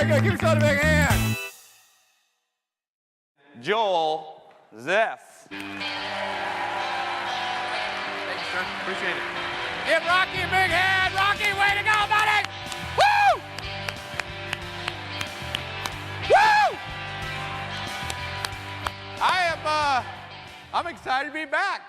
Give yourself a big hand. Joel Zeff. Thank you, sir. Appreciate it. Give Rocky a big hand. Rocky, way to go, buddy. Woo! Woo! I'm excited to be back.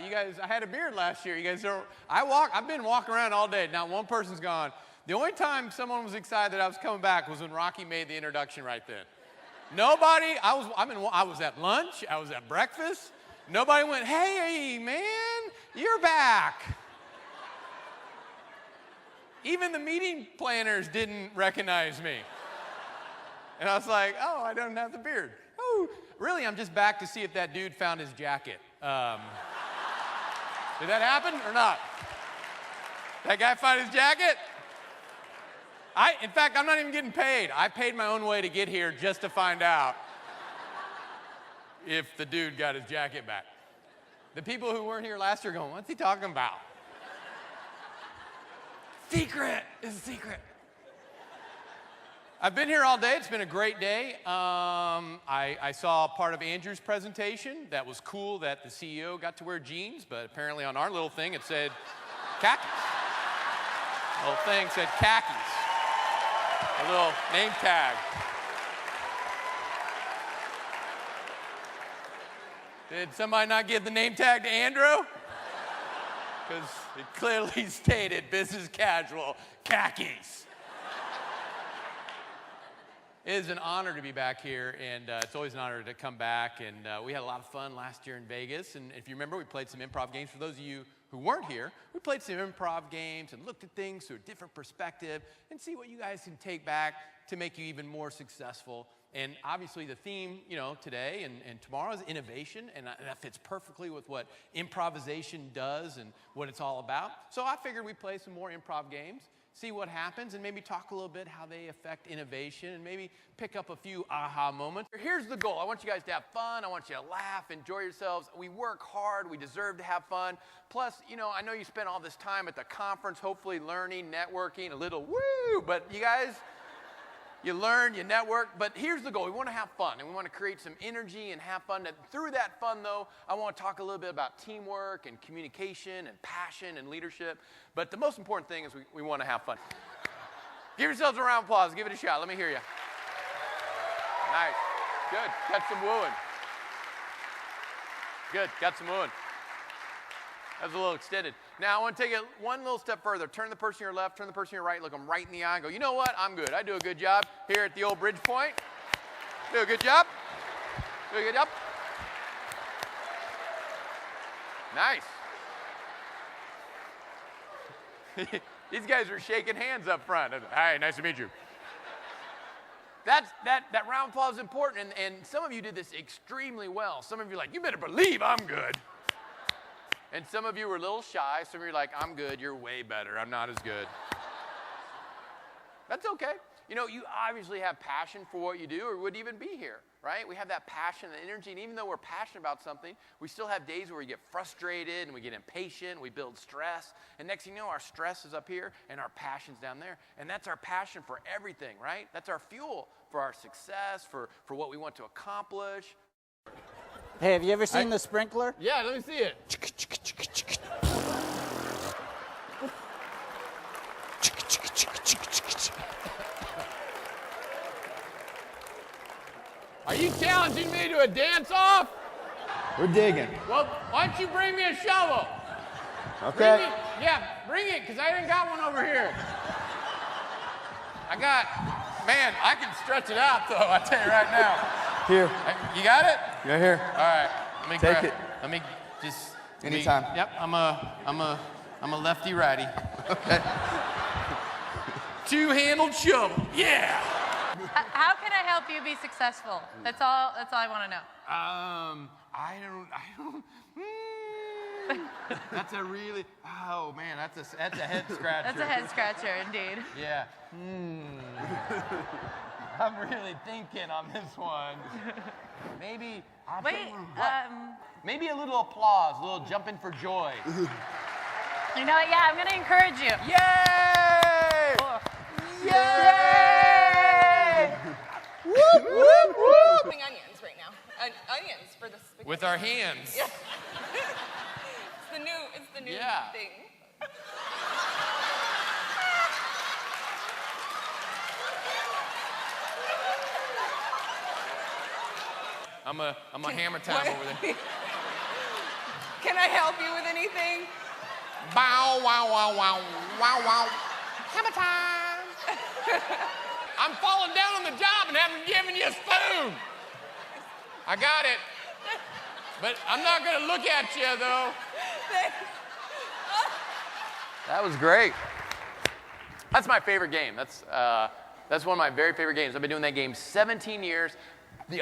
You guys, I had a beard last year. You guys don't, I've been walking around all day. Not one person's gone. The only time someone was excited that I was coming back was when Rocky made the introduction right then. Nobody, I was at lunch, I was at breakfast. Nobody went, hey, man, you're back. Even the meeting planners didn't recognize me. And I was like, oh, I don't have the beard. Oh, really, I'm just back to see if that dude found his jacket. Did that happen or not? That guy found his jacket? In fact, I'm not even getting paid. I paid my own way to get here just to find out if the dude got his jacket back. The people who weren't here last year going, what's he talking about? Secret, it's a secret. I've been here all day. It's been a great day. I saw part of Andrew's presentation. That was cool that the CEO got to wear jeans, but apparently on our little thing it said khakis. The little thing said khakis. A little name tag. Did somebody not give the name tag to Andrew? Because it clearly stated business casual khakis. It is an honor to be back here, and it's always an honor to come back. And we had a lot of fun last year in Vegas. And if you remember, we played some improv games. For those of you who weren't here, we played some improv games and looked at things through a different perspective and see what you guys can take back to make you even more successful. And obviously the theme, today and tomorrow is innovation, and that fits perfectly with what improvisation does and what it's all about. So I figured we'd play some more improv games, see what happens, and maybe talk a little bit how they affect innovation and maybe pick up a few aha moments. Here's the goal. I want you guys to have fun. I want you to laugh, enjoy yourselves. We work hard. We deserve to have fun. Plus, I know you spent all this time at the conference, hopefully learning, networking, a little woo, but you guys, you learn, you network, but here's the goal. We want to have fun, and we want to create some energy and have fun. And through that fun, though, I want to talk a little bit about teamwork and communication and passion and leadership. But the most important thing is we want to have fun. Give yourselves a round of applause. Give it a shot. Let me hear you. Nice. Good. Got some wooing. Good. Got some wooing. That was a little extended. Now, I want to take it one little step further. Turn the person to your left, turn the person to your right, look them right in the eye and go, you know what? I'm good. I do a good job here at the old Bridge Point. Do a good job. Do a good job. Nice. These guys are shaking hands up front. Hi, nice to meet you. That round of applause is important, and some of you did this extremely well. Some of you are like, you better believe I'm good. And some of you were a little shy. Some of you are like, I'm good. You're way better. I'm not as good. That's okay. You obviously have passion for what you do or would even be here, right? We have that passion and energy. And even though we're passionate about something, we still have days where we get frustrated and we get impatient. We build stress. And next thing you know, our stress is up here and our passion's down there. And that's our passion for everything, right? That's our fuel for our success, for what we want to accomplish. Hey, have you ever seen the sprinkler? Yeah, let me see it. Are you challenging me to a dance-off? We're digging. Well, why don't you bring me a shovel? Okay. Bring it, because I didn't got one over here. Man, I can stretch it out, though, I tell you right now. Here. You got it? Right here. All right. Let me Take it. Let me just. Anytime. Yep. I'm a lefty righty. Okay. Two-handled shovel. Yeah. How can I help you be successful? That's all I want to know. I don't. That's a really. Oh man, that's a head scratcher. That's a head scratcher, indeed. Yeah. I'm really thinking on this one. Maybe. Maybe a little applause, a little jumping for joy. You know what? Yeah, I'm gonna encourage you. Yay! Oh. Yay! Whoop, whoop, whoop! Onions right now. Onions for the spaghetti. With our hands. Yeah. It's the new Yeah. thing. I'm a hammer time over there. Can I help you with anything? Bow, wow, wow, wow, wow, wow. Hammer time. I'm falling down on the job and haven't given you a spoon. I got it. But I'm not going to look at you, though. That was great. That's my favorite game. That's one of my very favorite games. I've been doing that game 17 years.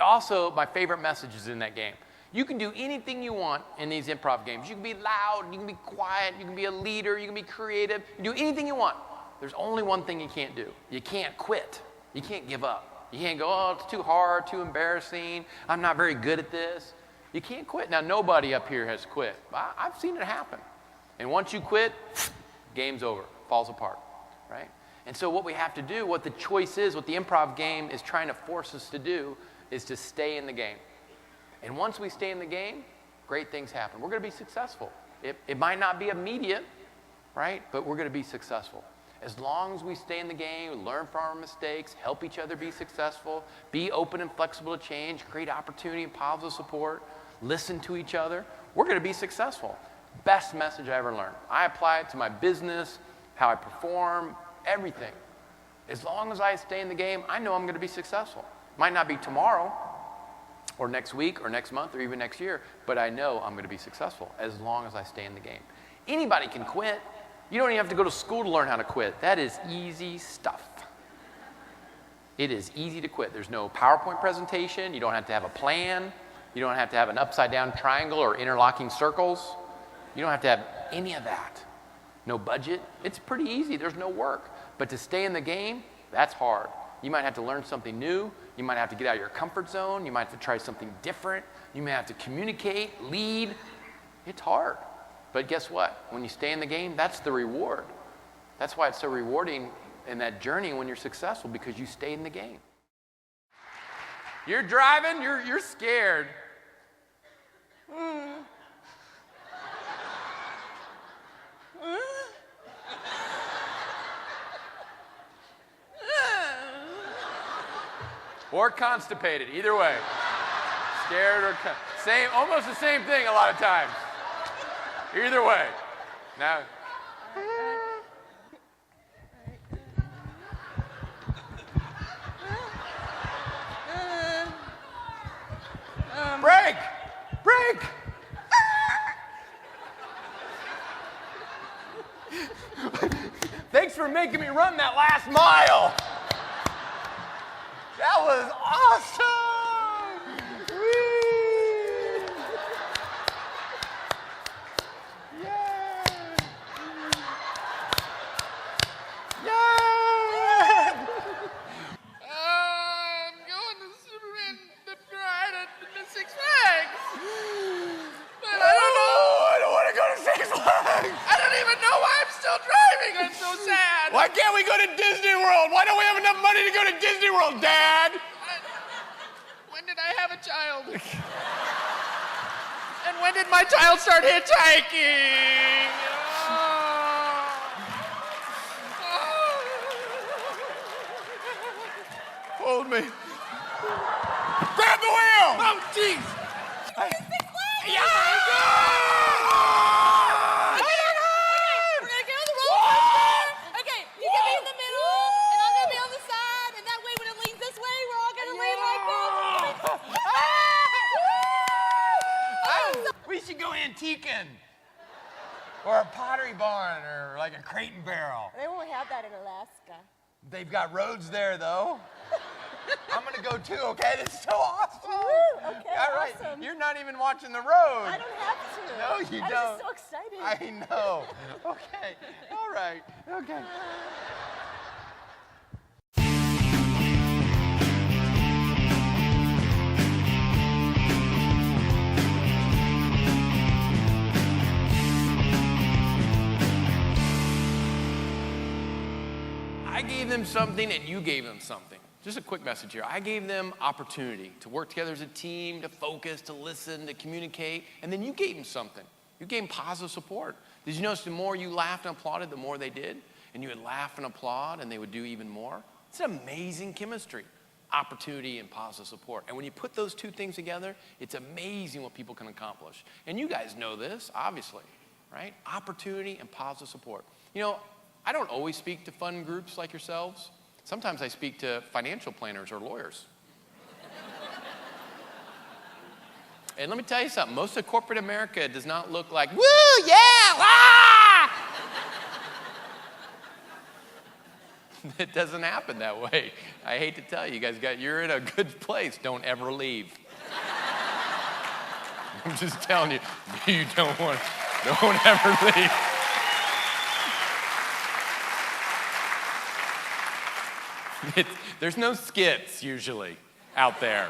Also, my favorite message is in that game. You can do anything you want in these improv games. You can be loud, you can be quiet, you can be a leader, you can be creative. You can do anything you want. There's only one thing you can't do. You can't quit. You can't give up. You can't go, oh, it's too hard, too embarrassing. I'm not very good at this. You can't quit. Now, nobody up here has quit. I've seen it happen. And once you quit, game's over, falls apart, right? And so what we have to do, what the choice is, what the improv game is trying to force us to do, is to stay in the game. And once we stay in the game, great things happen. We're going to be successful. It might not be immediate, right? But we're going to be successful. As long as we stay in the game, learn from our mistakes, help each other be successful, be open and flexible to change, create opportunity and piles of support, listen to each other, we're going to be successful. Best message I ever learned. I apply it to my business, how I perform, everything. As long as I stay in the game, I know I'm going to be successful. Might not be tomorrow, or next week, or next month, or even next year, but I know I'm going to be successful as long as I stay in the game. Anybody can quit. You don't even have to go to school to learn how to quit. That is easy stuff. It is easy to quit. There's no PowerPoint presentation. You don't have to have a plan. You don't have to have an upside-down triangle or interlocking circles. You don't have to have any of that. No budget. It's pretty easy. There's no work. But to stay in the game, that's hard. You might have to learn something new. You might have to get out of your comfort zone. You might have to try something different. You may have to communicate, lead. It's hard. But guess what? When you stay in the game, that's the reward. That's why it's so rewarding in that journey when you're successful, because you stay in the game. You're driving, you're scared. Or constipated, either way. Scared or almost the same thing a lot of times. Either way. Now. Break! Break! Thanks for making me run that last mile. That was awesome! Whee! Yeah! Yeah! I'm going to Superman the Bride at the Six Flags. But I don't want to go to Six Flags. I don't even know why I'm still driving. I'm so sad. Why can't we go to Disney World? Why don't we have enough money to go to Disney World, Dad? When did I have a child? And when did my child start hitchhiking? Hold me. Grab the wheel! Oh, jeez! Yeah! We're gonna go to the roller coaster. Okay, you can be in the middle, and I'm gonna be on the side, and that way when it leans this way, we're all gonna lean like this. We should go antiquing. Or a pottery barn, or like a crate and barrel. They won't have that in Alaska. They've got roads there, though. I'm going to go too, okay? This is so awesome. Woo, okay, All right. awesome. You're not even watching the road. I don't have to. No, you I'm don't. just so excited. I know. Okay. All right. Okay. I gave them something and you gave them something. Just a quick message here. I gave them opportunity to work together as a team, to focus, to listen, to communicate, and then you gave them something. You gave them positive support. Did you notice the more you laughed and applauded, the more they did? And you would laugh and applaud, and they would do even more? It's an amazing chemistry, opportunity and positive support. And when you put those two things together, it's amazing what people can accomplish. And you guys know this, obviously, right? Opportunity and positive support. You know, I don't always speak to fun groups like yourselves. Sometimes I speak to financial planners or lawyers. And let me tell you something, most of corporate America does not look like, woo, yeah, ah! It doesn't happen that way. I hate to tell you, you guys you're in a good place. Don't ever leave. I'm just telling you, you don't ever leave. There's no skits usually out there.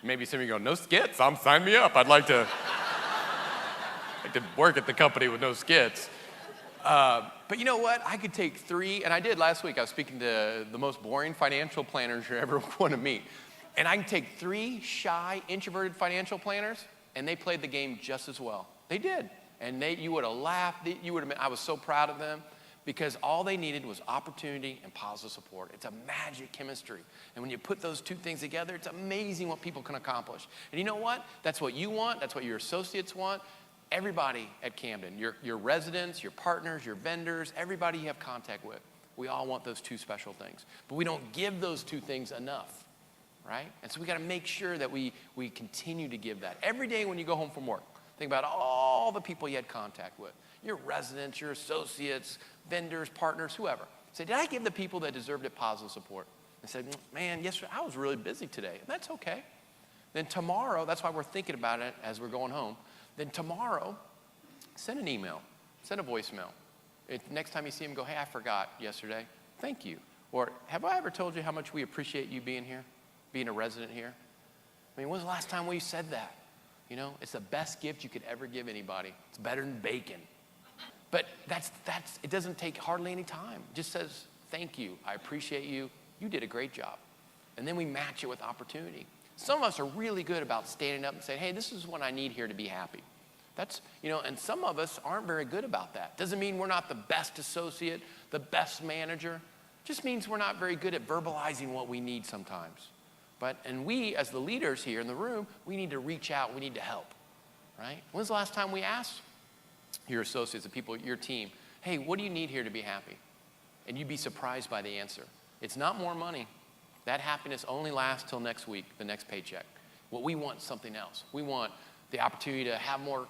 Maybe some of you go, no skits? Sign me up. I'd like to work at the company with no skits. But you know what? I could take 3, and I did last week. I was speaking to the most boring financial planners you ever want to meet. And I can take 3 shy, introverted financial planners, and they played the game just as well. They did. And you would have laughed. I was so proud of them. Because all they needed was opportunity and positive support. It's a magic chemistry. And when you put those two things together, it's amazing what people can accomplish. And you know what? That's what you want. That's what your associates want. Everybody at Camden, your residents, your partners, your vendors, everybody you have contact with, we all want those 2 special things. But we don't give those 2 things enough, right? And so we got to make sure that we continue to give that. Every day when you go home from work, think about all the people you had contact with. Your residents, your associates, vendors, partners, whoever. Say, did I give the people that deserved it positive support? I said, man, yesterday I was really busy today. And that's okay. Then tomorrow, that's why we're thinking about it as we're going home. Then tomorrow, send an email, send a voicemail. Next time you see them, go, hey, I forgot yesterday. Thank you. Or have I ever told you how much we appreciate you being here, being a resident here? I mean, when was the last time we said that? You know, it's the best gift you could ever give anybody. It's better than bacon. But it doesn't take hardly any time. It just says, thank you, I appreciate you, you did a great job. And then we match it with opportunity. Some of us are really good about standing up and saying, hey, this is what I need here to be happy. And some of us aren't very good about that. Doesn't mean we're not the best associate, the best manager. Just means we're not very good at verbalizing what we need sometimes. And we, as the leaders here in the room, we need to reach out, we need to help, right? When's the last time we asked your associates, the people, your team, hey, what do you need here to be happy? And you'd be surprised by the answer. It's not more money. That happiness only lasts till next week, the next paycheck. What we want is something else. We want the opportunity to have more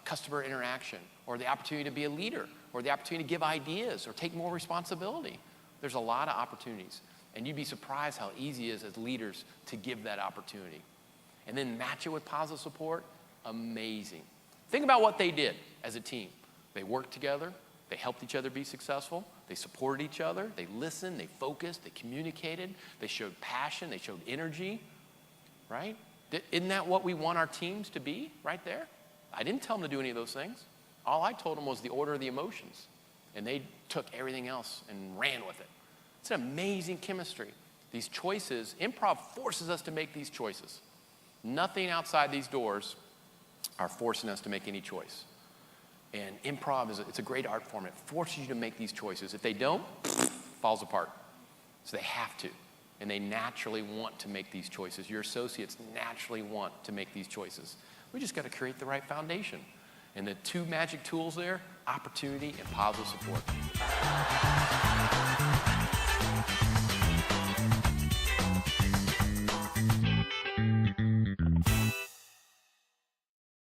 customer interaction, or the opportunity to be a leader, or the opportunity to give ideas, or take more responsibility. There's a lot of opportunities. And you'd be surprised how easy it is as leaders to give that opportunity. And then match it with positive support, amazing. Think about what they did as a team. They worked together, they helped each other be successful, they supported each other, they listened, they focused, they communicated, they showed passion, they showed energy, right? Isn't that what we want our teams to be right there? I didn't tell them to do any of those things. All I told them was the order of the emotions. And they took everything else and ran with it. It's an amazing chemistry. These choices, improv forces us to make these choices. Nothing outside these doors are forcing us to make any choice. And improv it's a great art form. It forces you to make these choices. If they don't, falls apart. So they have to. And they naturally want to make these choices. Your associates naturally want to make these choices. We just got to create the right foundation. And the 2 magic tools there, opportunity and positive support.